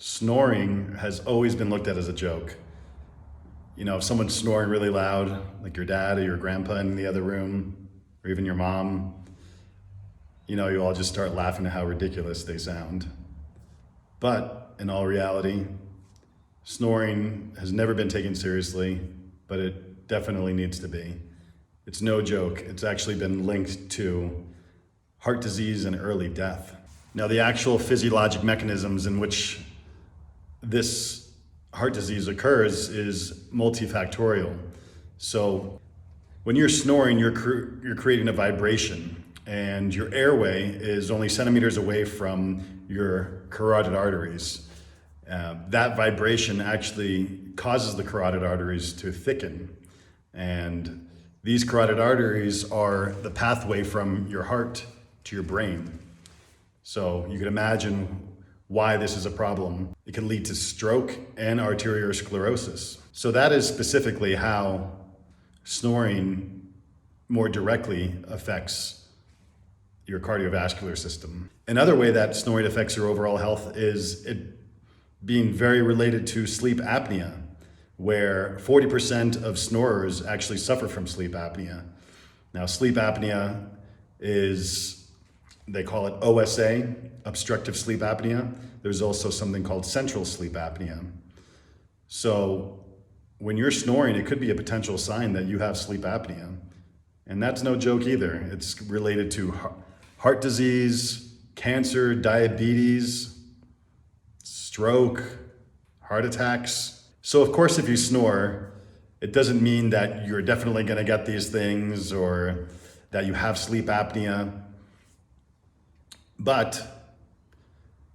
Snoring has always been looked at as a joke. You know, if someone's snoring really loud, like your dad or your grandpa in the other room, or even your mom, you know, you all just start laughing at how ridiculous they sound. But in all reality, snoring has never been taken seriously, but it definitely needs to be. It's no joke. It's actually been linked to heart disease and early death. Now, the actual physiologic mechanisms in which this heart disease occurs is multifactorial. So when you're snoring, you're creating a vibration, and your airway is only centimeters away from your carotid arteries. That vibration actually causes the carotid arteries to thicken, and these carotid arteries are the pathway from your heart to your brain. So you can imagine why this is a problem. It can lead to stroke and arteriosclerosis. So that is specifically how snoring more directly affects your cardiovascular system. Another way that snoring affects your overall health is it being very related to sleep apnea, where 40% of snorers actually suffer from sleep apnea. Now, sleep apnea is, they call it OSA, obstructive sleep apnea. There's also something called central sleep apnea. So when you're snoring, it could be a potential sign that you have sleep apnea. And that's no joke either. It's related to heart disease, cancer, diabetes, stroke, heart attacks. So of course, if you snore, it doesn't mean that you're definitely gonna get these things or that you have sleep apnea. But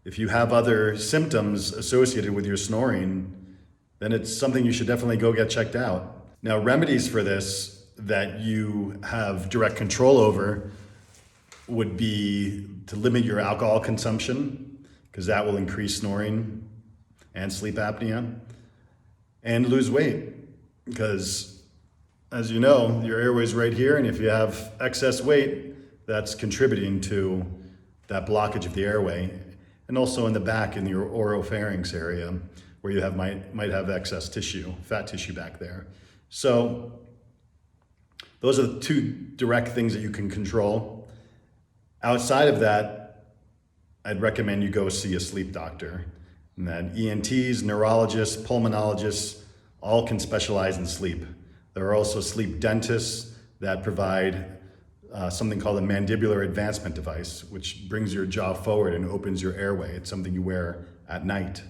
if you have other symptoms associated with your snoring, then it's something you should definitely go get checked out. Now, remedies for this that you have direct control over would be to limit your alcohol consumption, because that will increase snoring and sleep apnea, and lose weight, because as you know, your airway's right here, and if you have excess weight, that's contributing to that blockage of the airway, and also in the back in your oropharynx area where you might have excess tissue, fat tissue back there. So those are the two direct things that you can control. Outside of that, I'd recommend you go see a sleep doctor. And that ENTs, neurologists, pulmonologists, all can specialize in sleep. There are also sleep dentists that provide something called a mandibular advancement device, which brings your jaw forward and opens your airway. It's something you wear at night.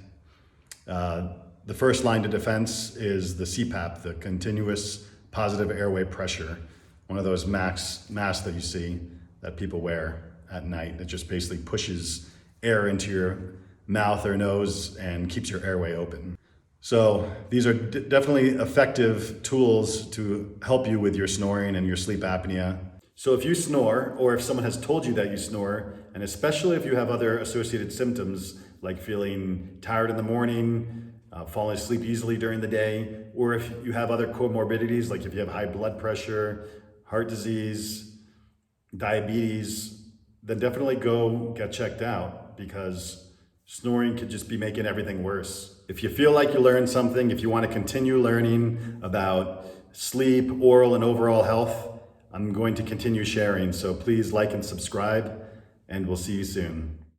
The first line of defense is the CPAP, the continuous positive airway pressure, one of those masks that you see that people wear at night that just basically pushes air into your mouth or nose and keeps your airway open. So these are definitely effective tools to help you with your snoring and your sleep apnea. So if you snore, or if someone has told you that you snore, and especially if you have other associated symptoms like feeling tired in the morning, falling asleep easily during the day, or if you have other comorbidities, like if you have high blood pressure, heart disease, diabetes, then definitely go get checked out, because snoring could just be making everything worse. If you feel like you learned something, if you want to continue learning about sleep, oral, and overall health, I'm going to continue sharing. So please like and subscribe, and we'll see you soon.